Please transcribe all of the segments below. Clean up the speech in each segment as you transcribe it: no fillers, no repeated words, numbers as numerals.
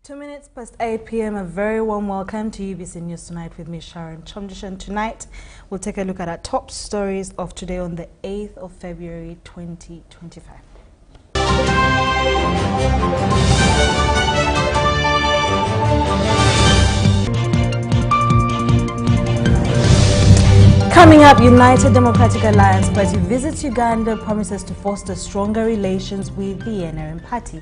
2 minutes past 8 p.m. A very warm welcome to UBC News Tonight with me, Sharon Kyomugisha. Tonight, we'll take a look at our top stories of today on the 8th of February 2025. Coming up, United Democratic Alliance Party visits Uganda, promises to foster stronger relations with the NRM party.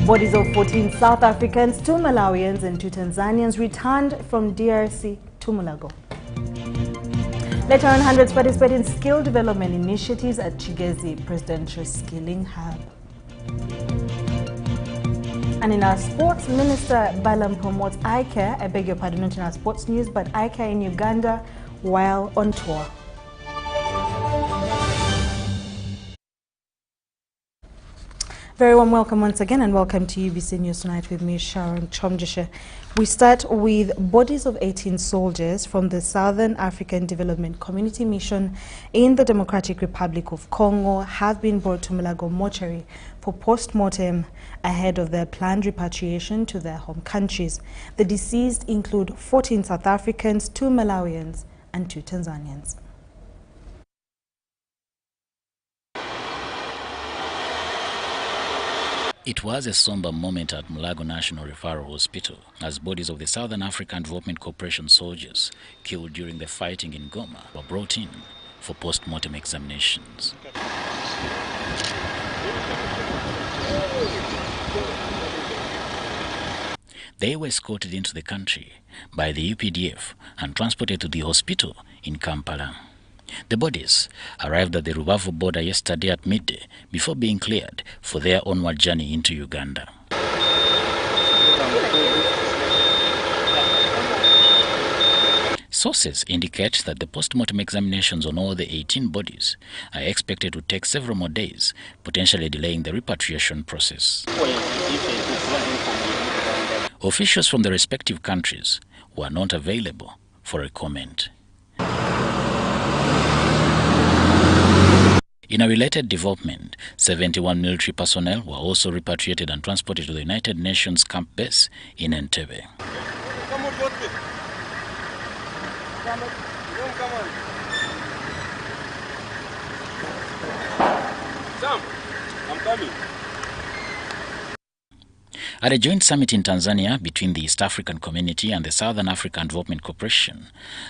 Bodies of 14 South Africans, 2 Malawians and 2 Tanzanians returned from DRC to Mulago. Later on, hundreds participate in skill development initiatives at Chigezi Presidential Skilling Hub. And in our sports, Minister Balam promotes eye care, I beg your pardon, not in our sports news, but eye care in Uganda while on tour. Very warm welcome once again, and welcome to UBC News Tonight with me, Sharon Kyomugisha. We start with bodies of 18 soldiers from the Southern African Development Community Mission in the Democratic Republic of Congo have been brought to Mulago Mortuary for post-mortem ahead of their planned repatriation to their home countries. The deceased include 14 South Africans, 2 Malawians and 2 Tanzanians. It was a somber moment at Mulago National Referral Hospital as bodies of the Southern African Development Corporation soldiers killed during the fighting in Goma were brought in for post-mortem examinations. They were escorted into the country by the UPDF and transported to the hospital in Kampala. The bodies arrived at the Rubavu border yesterday at midday before being cleared for their onward journey into Uganda. Sources indicate that the post-mortem examinations on all the 18 bodies are expected to take several more days, potentially delaying the repatriation process. Officials from the respective countries were not available for a comment. In a related development, 71 military personnel were also repatriated and transported to the United Nations camp base in Entebbe. I'm coming. At a joint summit in Tanzania between the East African Community and the Southern African Development Corporation,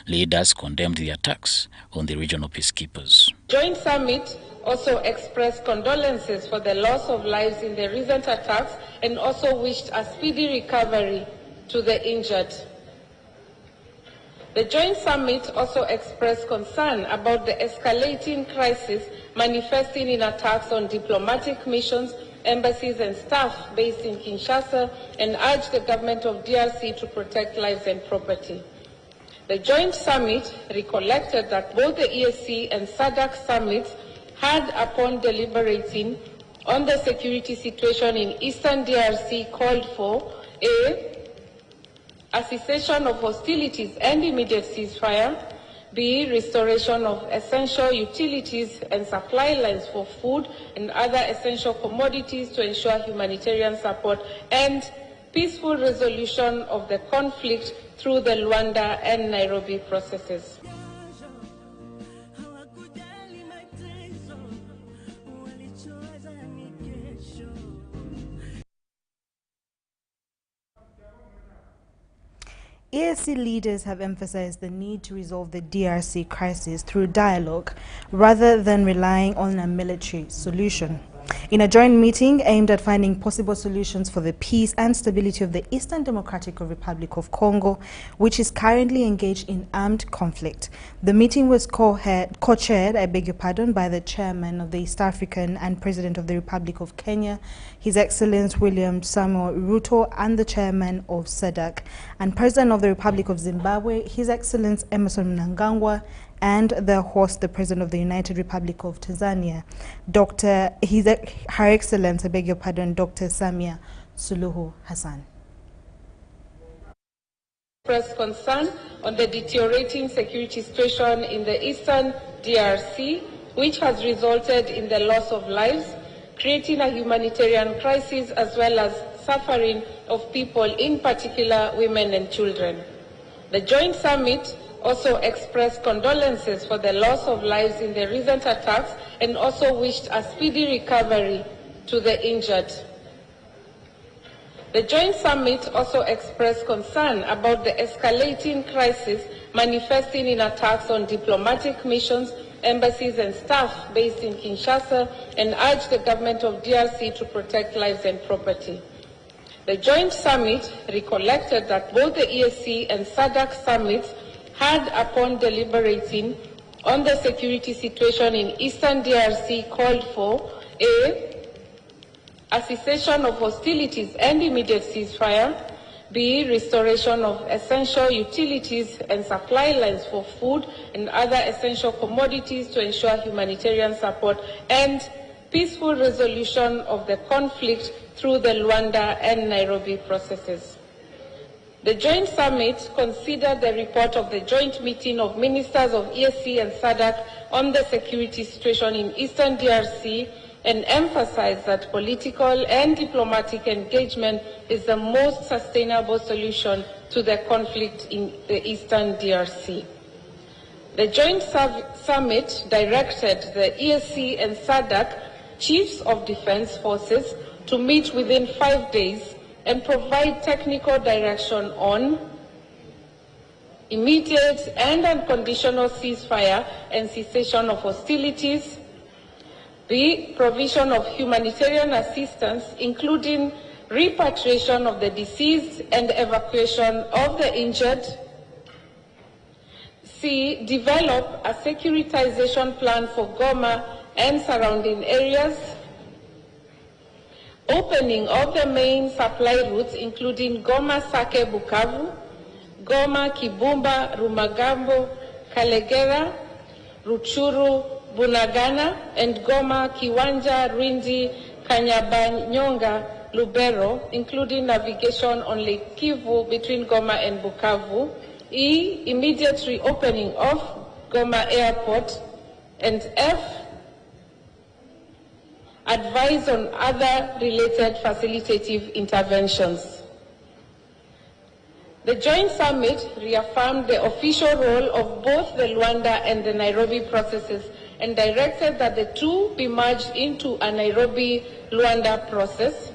leaders condemned the attacks on the regional peacekeepers. Joint summit also expressed condolences for the loss of lives in the recent attacks and also wished a speedy recovery to the injured. The joint summit also expressed concern about the escalating crisis manifesting in attacks on diplomatic missions, embassies and staff based in Kinshasa, and urged the government of DRC to protect lives and property. The joint summit recollected that both the EAC and SADC summits had, upon deliberating on the security situation in eastern DRC, called for a cessation of hostilities and immediate ceasefire, B, restoration of essential utilities and supply lines for food and other essential commodities to ensure humanitarian support, and peaceful resolution of the conflict through the Luanda and Nairobi processes. EAC leaders have emphasized the need to resolve the DRC crisis through dialogue rather than relying on a military solution. In a joint meeting aimed at finding possible solutions for the peace and stability of the Eastern Democratic Republic of Congo, which is currently engaged in armed conflict, the meeting was co-chaired, by the chairman of the East African and President of the Republic of Kenya, His Excellency William Samuel Ruto, and the chairman of SADC, and President of the Republic of Zimbabwe, His Excellency Emerson Mnangagwa, and the host, the President of the United Republic of Tanzania, Her Excellency, Dr. Samia Suluhu Hassan. Expressed concern on the deteriorating security situation in the eastern DRC, which has resulted in the loss of lives, creating a humanitarian crisis as well as suffering of people, in particular women and children. The joint summit also expressed condolences for the loss of lives in the recent attacks and also wished a speedy recovery to the injured. The joint summit also expressed concern about the escalating crisis manifesting in attacks on diplomatic missions, embassies and staff based in Kinshasa, and urged the government of DRC to protect lives and property. The joint summit recollected that both the EAC and SADC summits had, upon deliberating on the security situation in eastern DRC, called for a cessation of hostilities and immediate ceasefire, B, restoration of essential utilities and supply lines for food and other essential commodities to ensure humanitarian support, and peaceful resolution of the conflict through the Luanda and Nairobi processes. The joint summit considered the report of the joint meeting of ministers of EAC and SADC on the security situation in eastern DRC and emphasized that political and diplomatic engagement is the most sustainable solution to the conflict in the eastern DRC. The joint summit directed the EAC and SADC chiefs of defense forces to meet within 5 days and provide technical direction on immediate and unconditional ceasefire and cessation of hostilities, the provision of humanitarian assistance, including repatriation of the deceased and evacuation of the injured, C, develop a securitization plan for Goma and surrounding areas, opening of the main supply routes, including Goma-Sake-Bukavu, Goma-Kibumba, Rumagambo, Kalegera, Ruchuru, Bunagana, and Goma, Kiwanja, Rindi, Kanyabanyonga, Lubero, including navigation on Lake Kivu between Goma and Bukavu, E, immediate reopening of Goma Airport, and F, advise on other related facilitative interventions. The joint summit reaffirmed the official role of both the Luanda and the Nairobi processes and directed that the two be merged into a Nairobi-Luanda process.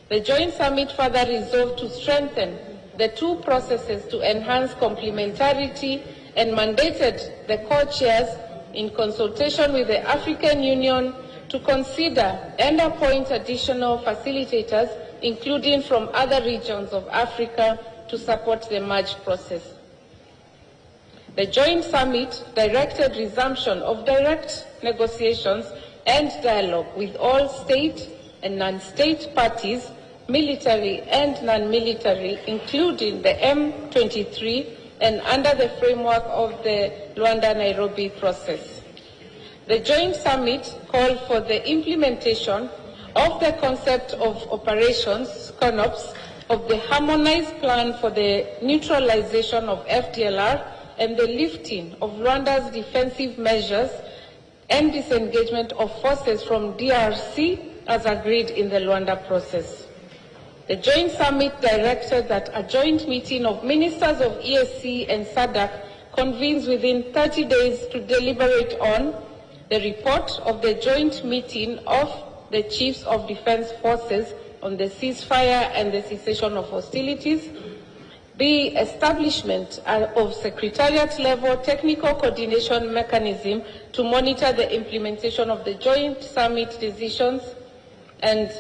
The joint summit further resolved to strengthen the two processes to enhance complementarity and mandated the co-chairs in consultation with the African Union to consider and appoint additional facilitators, including from other regions of Africa, to support the merge process. The joint summit directed resumption of direct negotiations and dialogue with all state and non-state parties, military and non-military, including the M23, and under the framework of the Luanda-Nairobi process. The joint summit called for the implementation of the concept of operations, CONOPS, of the harmonized plan for the neutralization of FDLR and the lifting of Rwanda's defensive measures and disengagement of forces from DRC as agreed in the Luanda process. The joint summit directed that a joint meeting of ministers of EAC and SADC convenes within 30 days to deliberate on the report of the joint meeting of the chiefs of defense forces on the ceasefire and the cessation of hostilities, B, establishment of secretariat-level technical coordination mechanism to monitor the implementation of the joint summit decisions, and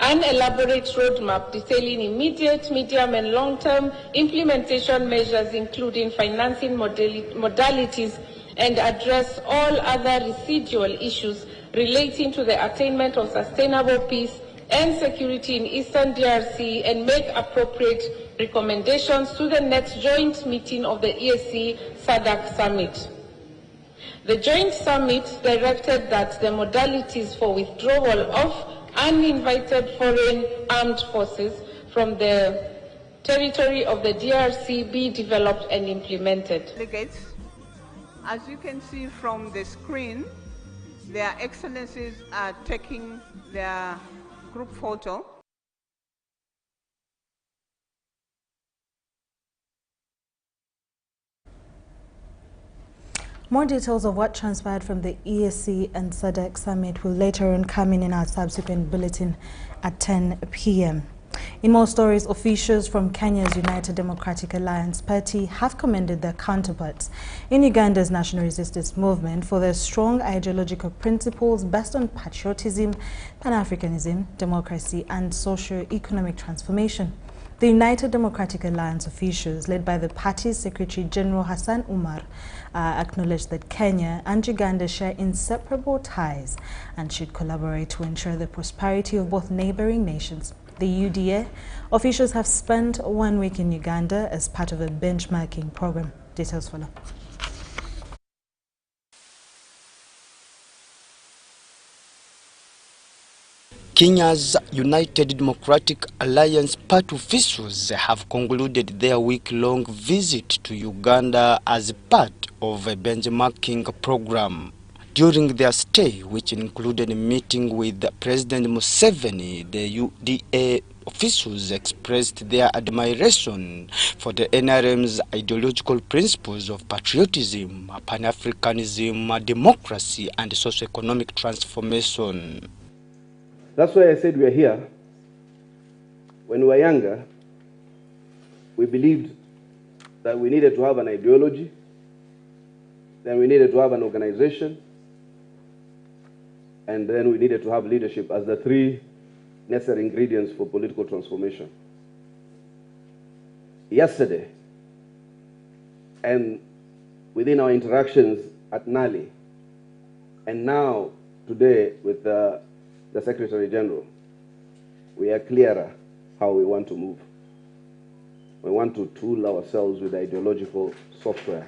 an elaborate roadmap detailing immediate, medium, and long-term implementation measures, including financing modalities, and address all other residual issues relating to the attainment of sustainable peace and security in Eastern DRC, and make appropriate recommendations to the next joint meeting of the EAC-SADC summit. The joint summit directed that the modalities for withdrawal of uninvited foreign armed forces from the territory of the DRC be developed and implemented. Delegates, as you can see from the screen, their excellencies are taking their group photo. More details of what transpired from the EAC and SADC summit will later on come in our subsequent bulletin at 10 p.m. In more stories, officials from Kenya's United Democratic Alliance party have commended their counterparts in Uganda's national resistance movement for their strong ideological principles based on patriotism, Pan-Africanism, democracy and socio-economic transformation. The United Democratic Alliance officials, led by the party's Secretary General Hassan Umar, acknowledged that Kenya and Uganda share inseparable ties and should collaborate to ensure the prosperity of both neighboring nations. The UDA officials have spent 1 week in Uganda as part of a benchmarking program. Details follow. Kenya's United Democratic Alliance party officials have concluded their week-long visit to Uganda as part of a benchmarking program. During their stay, which included a meeting with President Museveni, the UDA officials expressed their admiration for the NRM's ideological principles of patriotism, Pan-Africanism, democracy, and socio-economic transformation. That's why I said we are here. When we were younger, we believed that we needed to have an ideology, then we needed to have an organization, and then we needed to have leadership as the three necessary ingredients for political transformation. Yesterday, and within our interactions at Nali, and now today with the Secretary General, we are clearer how we want to move. We want to tool ourselves with ideological software.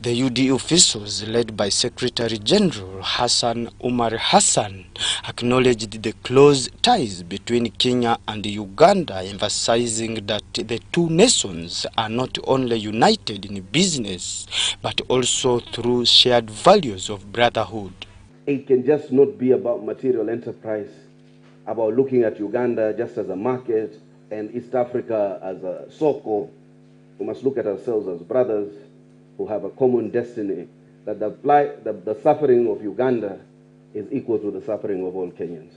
The UD officials, led by Secretary General Hassan Umar Hassan, acknowledged the close ties between Kenya and Uganda, emphasizing that the two nations are not only united in business, but also through shared values of brotherhood. It can just not be about material enterprise, about looking at Uganda just as a market and East Africa as a soko. We must look at ourselves as brothers who have a common destiny, that the suffering of Uganda is equal to the suffering of all Kenyans.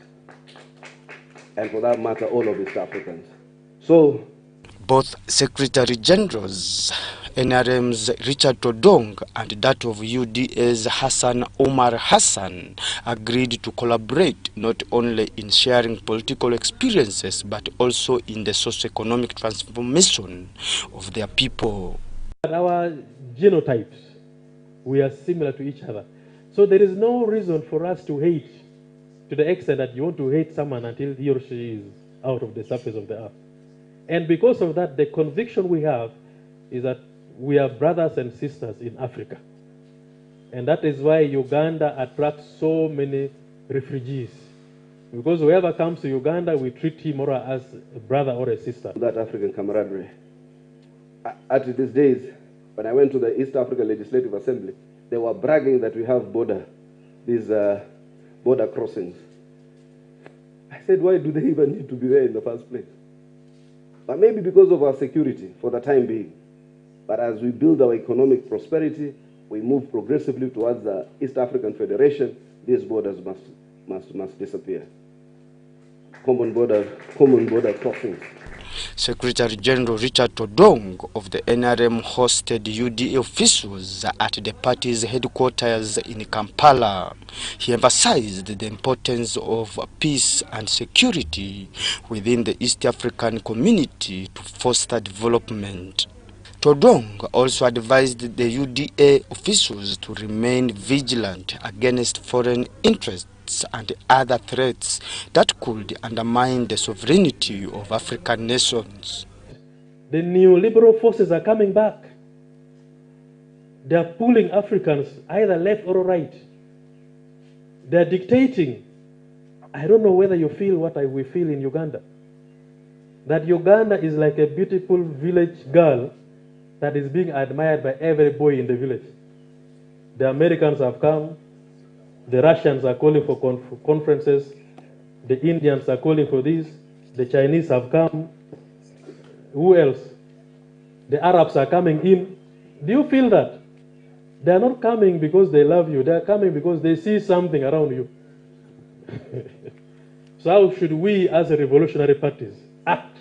And for that matter, all of East Africans. So, both Secretary Generals, NRM's Richard Todong and that of UDA's Hassan Omar Hassan, agreed to collaborate not only in sharing political experiences but also in the socio-economic transformation of their people. Our genotypes, we are similar to each other. So there is no reason for us to hate to the extent that you want to hate someone until he or she is out of the surface of the earth. And because of that, the conviction we have is that we are brothers and sisters in Africa. And that is why Uganda attracts so many refugees. Because whoever comes to Uganda, we treat him more as a brother or a sister. That African camaraderie. At these days, when I went to the East African Legislative Assembly, they were bragging that we have border crossings. I said, why do they even need to be there in the first place? But maybe because of our security for the time being. But as we build our economic prosperity, we move progressively towards the East African Federation, these borders must disappear. Common border crossings. Secretary General Richard Todong of the NRM hosted UDA officials at the party's headquarters in Kampala. He emphasized the importance of peace and security within the East African community to foster development. Todong also advised the UDA officials to remain vigilant against foreign interests and other threats that could undermine the sovereignty of African nations. The neoliberal forces are coming back. They are pulling Africans either left or right. They are dictating. I don't know whether you feel what we feel in Uganda. That Uganda is like a beautiful village girl that is being admired by every boy in the village. The Americans have come. The Russians are calling for conferences. The Indians are calling for this. The Chinese have come. Who else? The Arabs are coming in. Do you feel that? They are not coming because they love you. They are coming because they see something around you. So how should we as a revolutionary parties act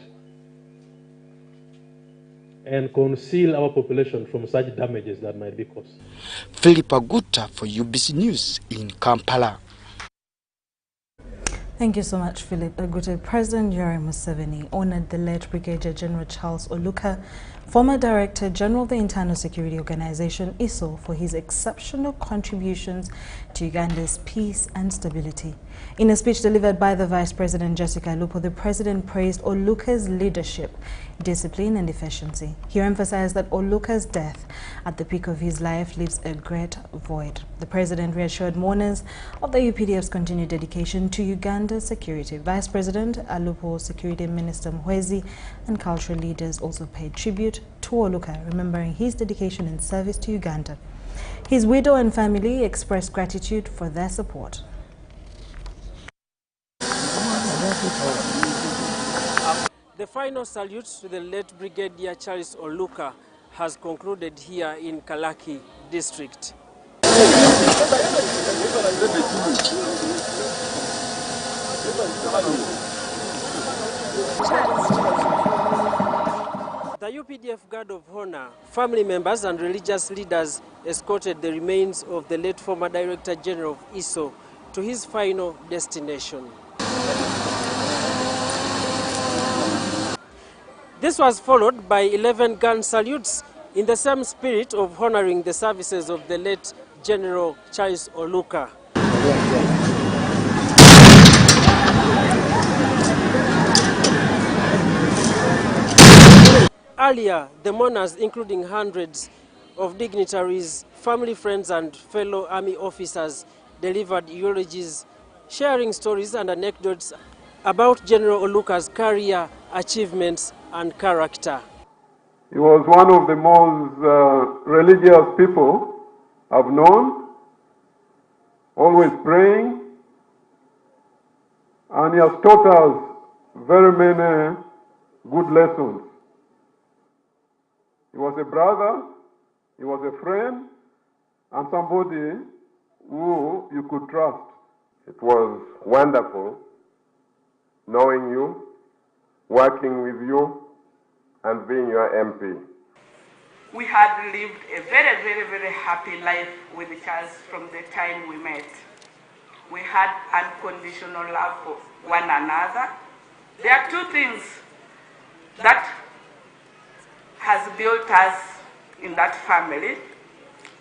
and conceal our population from such damages that might be caused? Philip Aguta for UBC News in Kampala. Thank you so much, Philip Aguta. President Yoweri Museveni honored the late Brigadier General Charles Oluka, former Director General of the Internal Security Organization, ISO, for his exceptional contributions to Uganda's peace and stability. In a speech delivered by the Vice President Jessica Alupo, the President praised Oluka's leadership, discipline and efficiency. He emphasized that Oluka's death at the peak of his life leaves a great void. The President reassured mourners of the UPDF's continued dedication to Uganda's security. Vice President Alupo, Security Minister Mwezi and cultural leaders also paid tribute to Oluka, remembering his dedication and service to Uganda. His widow and family expressed gratitude for their support. The final salute to the late Brigadier Charles Oluka has concluded here in Kalaki district. The UPDF Guard of Honor, family members and religious leaders escorted the remains of the late former Director General of ISO to his final destination. This was followed by 11 gun salutes in the same spirit of honoring the services of the late General Charles Oluka. Earlier, the mourners, including hundreds of dignitaries, family friends and fellow army officers, delivered eulogies, sharing stories and anecdotes about General Oluka's career, achievements and character. He was one of the most religious people I've known, always praying, and he has taught us very many good lessons. He was a brother, he was a friend, and somebody who you could trust. It was wonderful knowing you, working with you, and being your MP. We had lived a very, very, very happy life with Charles from the time we met. We had unconditional love for one another. There are two things that has built us in that family: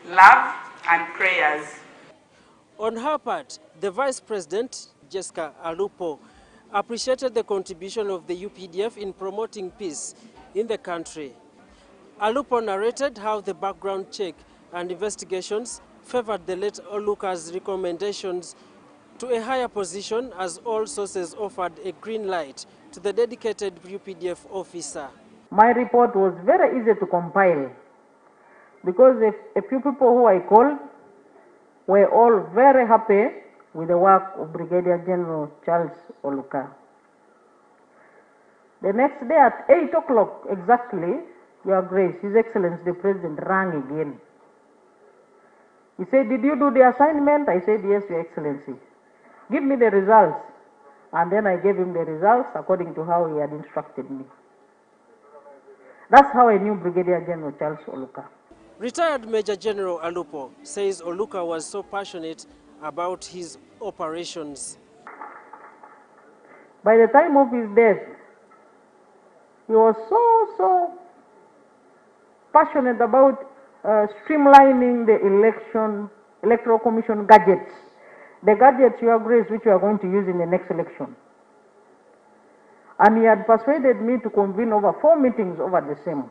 love and prayers. On her part, the Vice President, Jessica Alupo, appreciated the contribution of the UPDF in promoting peace in the country. Alupo narrated how the background check and investigations favored the late Oluka's recommendations to a higher position, as all sources offered a green light to the dedicated UPDF officer. My report was very easy to compile because a few people who I called were all very happy with the work of Brigadier General Charles Oluka. The next day at 8 o'clock exactly, Your Grace, His Excellency the President rang again. He said, "Did you do the assignment?" I said, "Yes, Your Excellency. Give me the results." And then I gave him the results according to how he had instructed me. That's how I knew Brigadier General Charles Oluka. Retired Major General Alupo says Oluka was so passionate about his operations. By the time of his death, he was so passionate about streamlining the electoral commission gadgets. The gadgets, Your Grace, which we are going to use in the next election. And he had persuaded me to convene over 4 meetings over the same.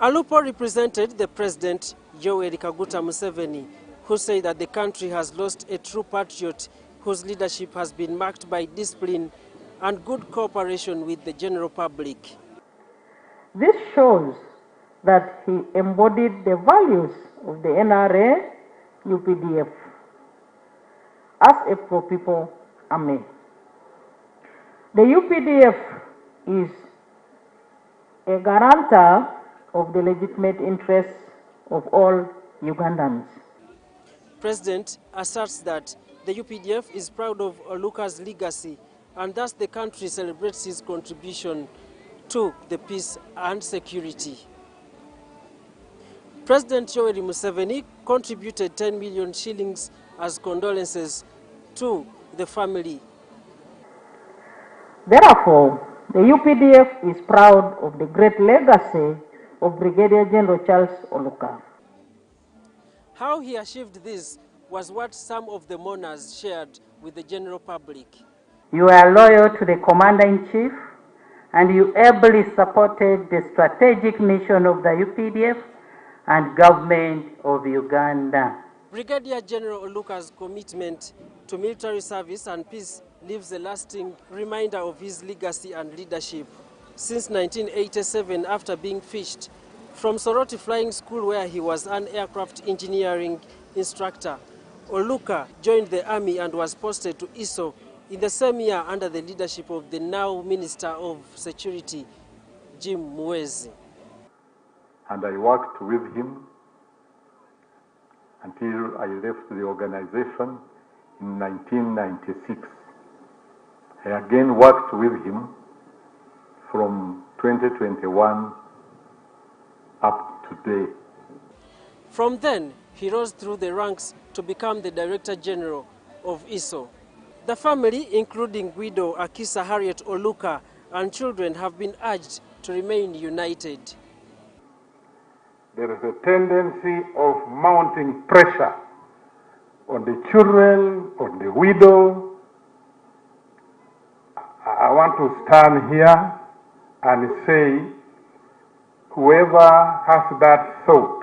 Alupo represented the President, Yoweri Kaguta Museveni, who said that the country has lost a true patriot whose leadership has been marked by discipline and good cooperation with the general public. This shows that he embodied the values of the NRA, UPDF, as a pro-people army. The UPDF is a guarantor of the legitimate interests of all Ugandans. President asserts that the UPDF is proud of Oluka's legacy, and thus the country celebrates his contribution to the peace and security. President Yoweri Museveni contributed 10 million shillings as condolences to the family. Therefore, the UPDF is proud of the great legacy of Brigadier General Charles Oluka. How he achieved this was what some of the mourners shared with the general public. You are loyal to the Commander-in-Chief, and you ably supported the strategic mission of the UPDF and government of Uganda. Brigadier General Oluka's commitment to military service and peace leaves a lasting reminder of his legacy and leadership. Since 1987, after being fished from Soroti Flying School, where he was an aircraft engineering instructor, Oluka joined the army and was posted to ISO in the same year under the leadership of the now Minister of Security, Jim Muwezi. And I worked with him until I left the organization in 1996. I again worked with him from 2021 up to today. From then, he rose through the ranks to become the Director General of ISO. The family, including widow Akisa Harriet Oluka and children, have been urged to remain united. There is a tendency of mounting pressure on the children, on the widow. I want to stand here and say, whoever has that thought,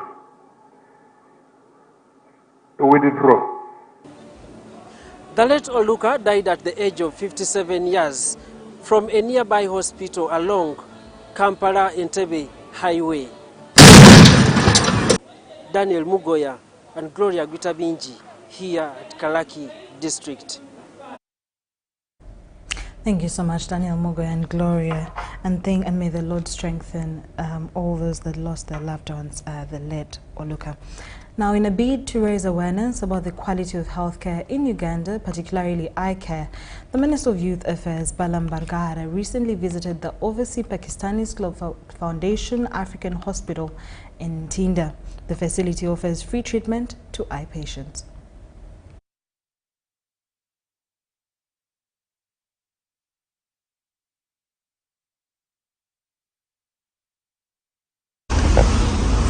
withdraw. The late Oluka died at the age of 57 years from a nearby hospital along Kampala-Entebbe Highway. Daniel Mugoya and Gloria Gutabinji here at Kalaki District. Thank you so much, Daniel Mugoya and Gloria, and may the Lord strengthen all those that lost their loved ones, the late Oluka. Now, in a bid to raise awareness about the quality of healthcare in Uganda, particularly eye care, the Minister of Youth Affairs, Balam Bargara, recently visited the Overseas Pakistanis Club Foundation African Hospital in Tinda. The facility offers free treatment to eye patients.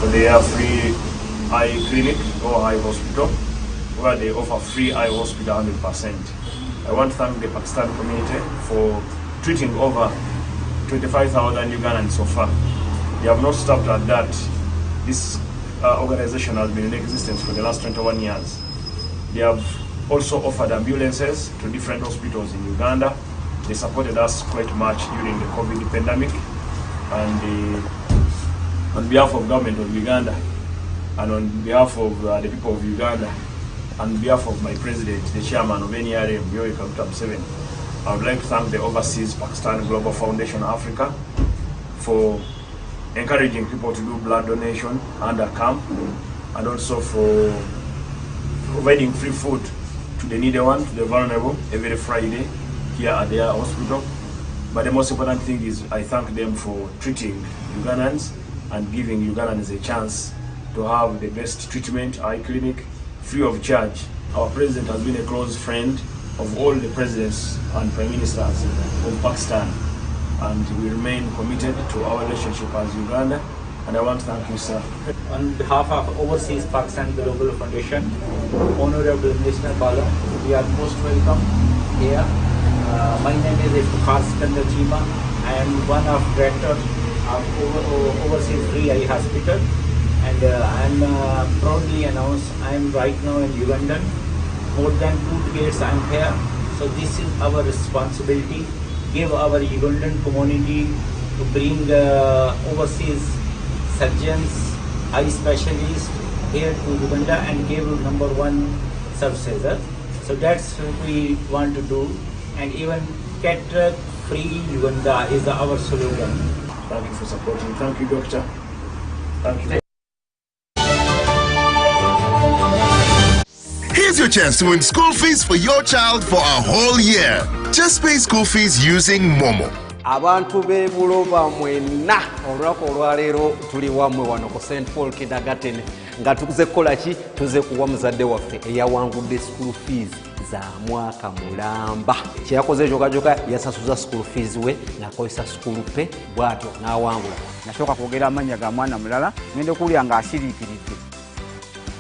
So they are free eye clinic or eye hospital where they offer free eye hospital 100%. I want to thank the Pakistan community for treating over 25,000 Ugandans so far. They have not stopped at that. This organization has been in existence for the last 21 years. They have also offered ambulances to different hospitals in Uganda. They supported us quite much during the COVID pandemic, and on behalf of government of Uganda and on behalf of the people of Uganda, and on behalf of my president, the chairman of NRM, Yoweri Kaguta Museveni, I would like to thank the Overseas Pakistan Global Foundation Africa for encouraging people to do blood donation under camp, and also for providing free food to the needy one, to the vulnerable, every Friday here at their hospital. But the most important thing is I thank them for treating Ugandans and giving Ugandans a chance to have the best treatment, eye clinic, free of charge. Our president has been a close friend of all the presidents and prime ministers of Pakistan, and we remain committed to our relationship as Uganda, and I want to thank you, sir. On behalf of Overseas Pakistan Global Foundation, Honorable Minister Bala, we are most welcome here. My name is Iftikhar Sikandar Chima. I am one of directors of Overseas Free Eye Hospital, and I am proudly announced I am right now in Uganda. More than 2 decades I am here, so this is our responsibility. Give our Ugandan community to bring overseas surgeons, eye specialists here to Uganda and give #1 services. So that's what we want to do, and even cataract free Uganda is our slogan. Thank you for supporting. Thank you, doctor. Thank you. your chance to win school fees for your child for a whole year. Just pay school fees using Momo. Abantu be Buloba mwena olwako olwaleero tuli wamwe wano ku St Paul Kindergarten nga tukuze kukola ki tuze kuwa muzadde waffe eyawangudde school fees za mwaka mulamba. Kyeyakoze jokajoka yasasuza school fees we nakozesa school pay bwatyo n'awangula. Nasooka kwogera amannya ga mwana mulala ngenda okuwulira ng'asiriikiridde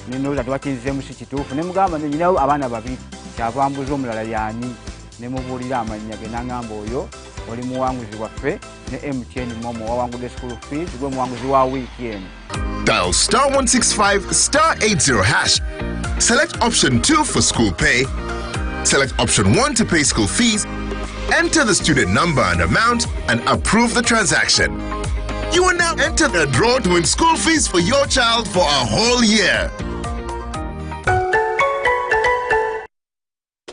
nenooza twakinzizeemu si kituufu ne mugamba nyinawo abaana babiri kyava mbuza omulala y'ani ne mubuulira amannya ge n'aŋŋamba oyo oli muwanguzi waffe ne MTN Momo wawangudde school fees gwe muwanguzi wa wiiki eno. Dial *165*80#. Select option 2 for school pay. Select option 1 to pay school fees. Enter the student number and amount and approve the transaction. You will now enter the draw to win school fees for your child for a whole year.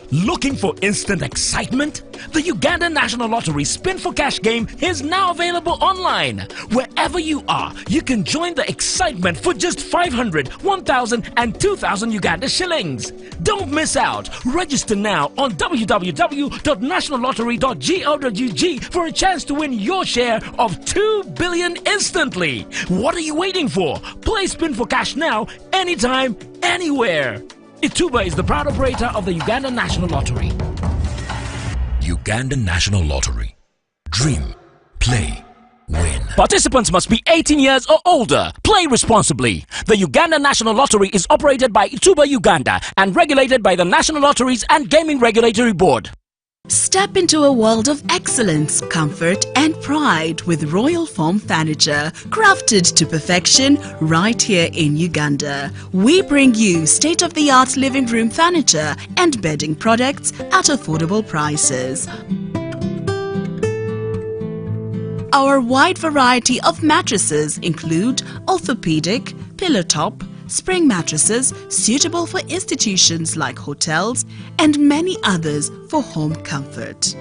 Looking for instant excitement? The Uganda National Lottery Spin for Cash game is now available online. Wherever you are, you can join the excitement for just 500, 1,000 and 2,000 Uganda shillings. Don't miss out. Register now on www.nationallottery.go.ug for a chance to win your share of 2 billion instantly. What are you waiting for? Play Spin for Cash now, anytime, anywhere. Ituba is the proud operator of the Uganda National Lottery. Uganda National Lottery. Dream, play, win. Participants must be 18 years or older. Play responsibly. The Uganda National Lottery is operated by Ituba Uganda and regulated by the National Lotteries and Gaming Regulatory Board. Step into a world of excellence, comfort and pride with Royal Foam Furniture, crafted to perfection right here in Uganda. We bring you state-of-the-art living room furniture and bedding products at affordable prices. Our wide variety of mattresses include orthopedic, pillow top, spring mattresses suitable for institutions like hotels and many others for home comfort.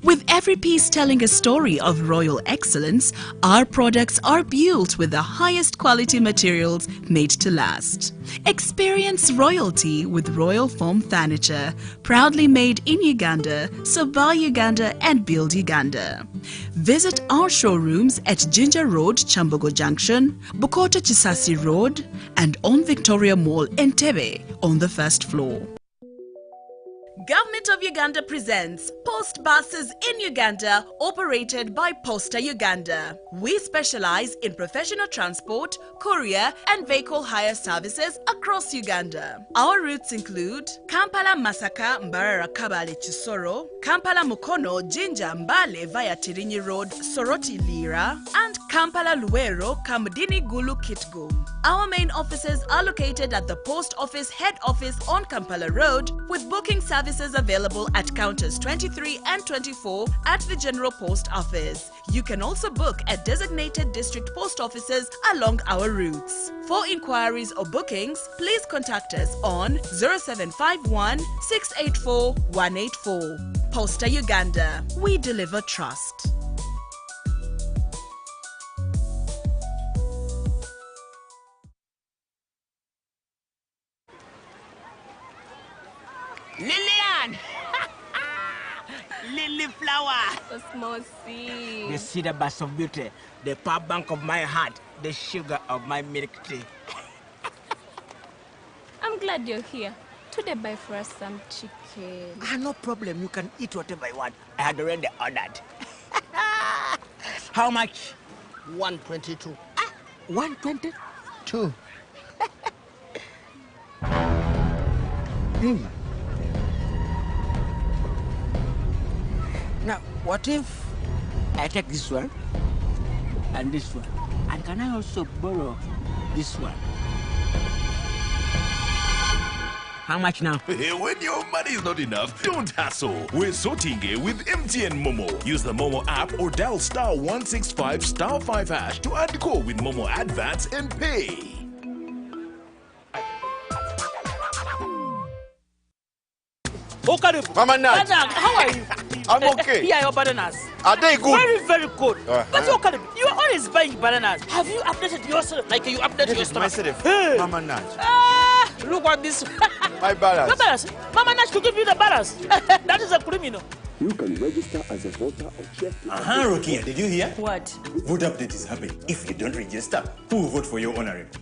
With every piece telling a story of royal excellence, our products are built with the highest quality materials made to last. Experience royalty with Royal Foam Furniture, proudly made in Uganda, so buy Uganda and build Uganda. Visit our showrooms at Ginger Road, Chambogo Junction, Bukota Chisasi Road, and on Victoria Mall, Entebbe, on the first floor. Government of Uganda presents Post Buses in Uganda, operated by Posta Uganda. We specialize in professional transport, courier and vehicle hire services across Uganda. Our routes include Kampala Masaka Mbarara Kabale Chisoro, Kampala Mukono Jinja Mbale via Tirinyi Road Soroti Lira, and Kampala Luwero Kamdini Gulu Kitgum. Our main offices are located at the Post Office Head Office on Kampala Road, with booking services available at counters 23 and 24 at the General Post Office. You can also book at designated district post offices along our routes. For inquiries or bookings, please contact us on 0751 684 184. Posta Uganda. We deliver trust. Lillian! Lily flower! The small seed. The cedar bus of beauty, the power bank of my heart, the sugar of my milk tea. I'm glad you're here. Today buy for us some chicken. No problem. You can eat whatever you want. I had already ordered. How much? 122. 122? Now, what if I take this one and this one? And can I also borrow this one? How much now? When your money is not enough, don't hassle. We're sorting it with MTN Momo. Use the Momo app or dial *165*5# to add call with Momo Advance and pay. Oh, Karibu. Mama Nat. How are you? I'm okay. Here are your bananas. Are they good? Very, very good. But you are always buying bananas. Have you updated yourself like you update your stomach? Hey. Mama Nash. Look at this. My balance. Your balance. Mama Nash to give you the balance. That is a criminal. You can register as a voter or check. Rokia, did you hear? What? Vote update is happening. If you don't register, who will vote for your honorable?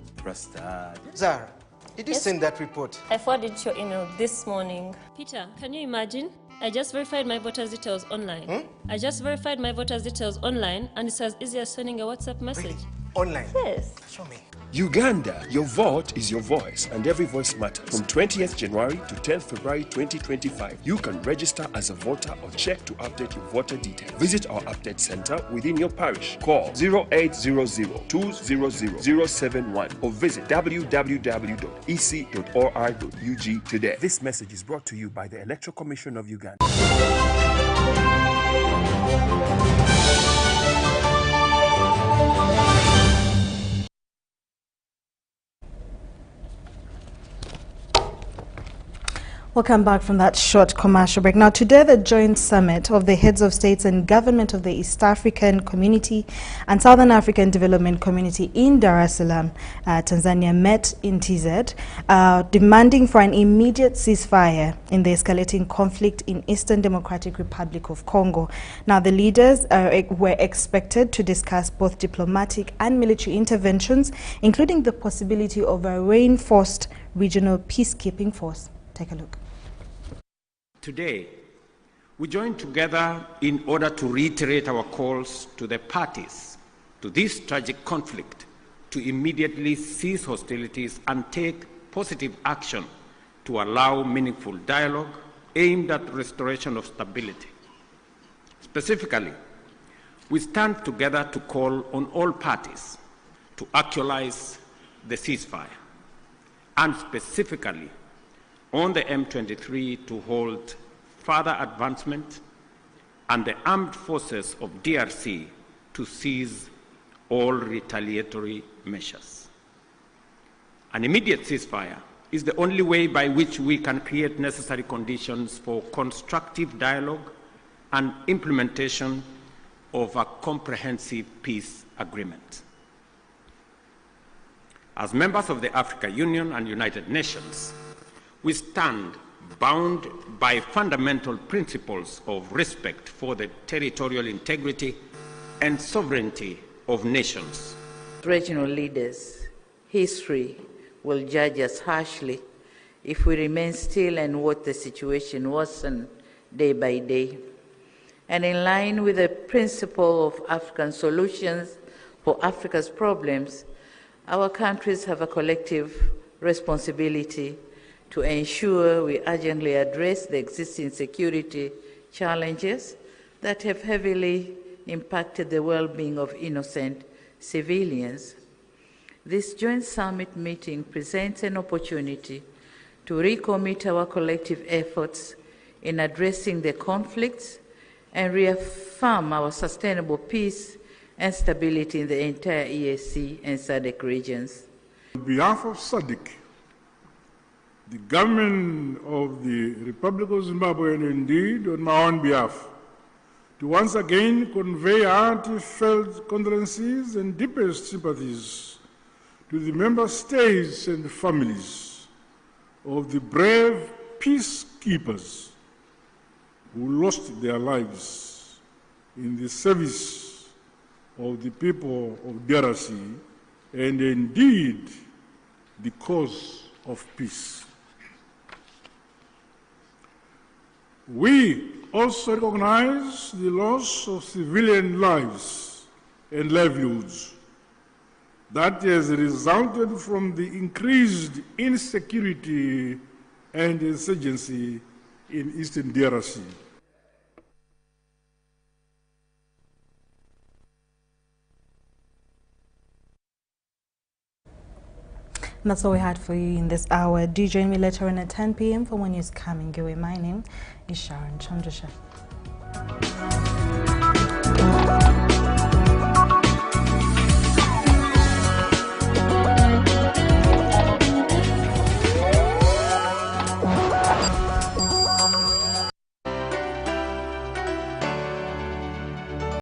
Zara, did you send that report? I forwarded your email this morning. Peter, can you imagine? I just verified my voter's details online. I just verified my voter's details online, and it's as easy as sending a WhatsApp message. Really? Online? Yes. Show me. Uganda, your vote is your voice, and every voice matters. From 20th January to 10th February 2025, you can register as a voter or check to update your voter details. Visit our update center within your parish. Call 0800-200-071 or visit www.ec.or.ug today. This message is brought to you by the Electoral Commission of Uganda. Welcome back from that short commercial break. Now, today, the joint summit of the heads of states and government of the East African Community and Southern African Development Community in Dar es Salaam, Tanzania, met in TZ, demanding for an immediate ceasefire in the escalating conflict in Eastern Democratic Republic of Congo. Now, the leaders were expected to discuss both diplomatic and military interventions, including the possibility of a reinforced regional peacekeeping force. Take a look. Today, we join together in order to reiterate our calls to the parties to this tragic conflict to immediately cease hostilities and take positive action to allow meaningful dialogue aimed at restoration of stability. Specifically, we stand together to call on all parties to actualize the ceasefire, and specifically on the M23 to hold further advancement and the armed forces of DRC to cease all retaliatory measures. An immediate ceasefire is the only way by which we can create necessary conditions for constructive dialogue and implementation of a comprehensive peace agreement. As members of the African Union and United Nations, we stand bound by fundamental principles of respect for the territorial integrity and sovereignty of nations. Regional leaders, history will judge us harshly if we remain still and watch the situation worsen day by day. And in line with the principle of African solutions for Africa's problems, our countries have a collective responsibility to ensure we urgently address the existing security challenges that have heavily impacted the well-being of innocent civilians. This joint summit meeting presents an opportunity to recommit our collective efforts in addressing the conflicts and reaffirm our sustainable peace and stability in the entire EAC and SADC regions. On behalf of SADC, the government of the Republic of Zimbabwe, and indeed on my own behalf, to once again convey heartfelt condolences and deepest sympathies to the member states and families of the brave peacekeepers who lost their lives in the service of the people of DRC and indeed the cause of peace. We also recognize the loss of civilian lives and livelihoods that has resulted from the increased insecurity and insurgency in Eastern DRC. And that's all we had for you in this hour. Do join me later on at 10 p.m. for more news coming your way. My name is Sharon Kyomugisha.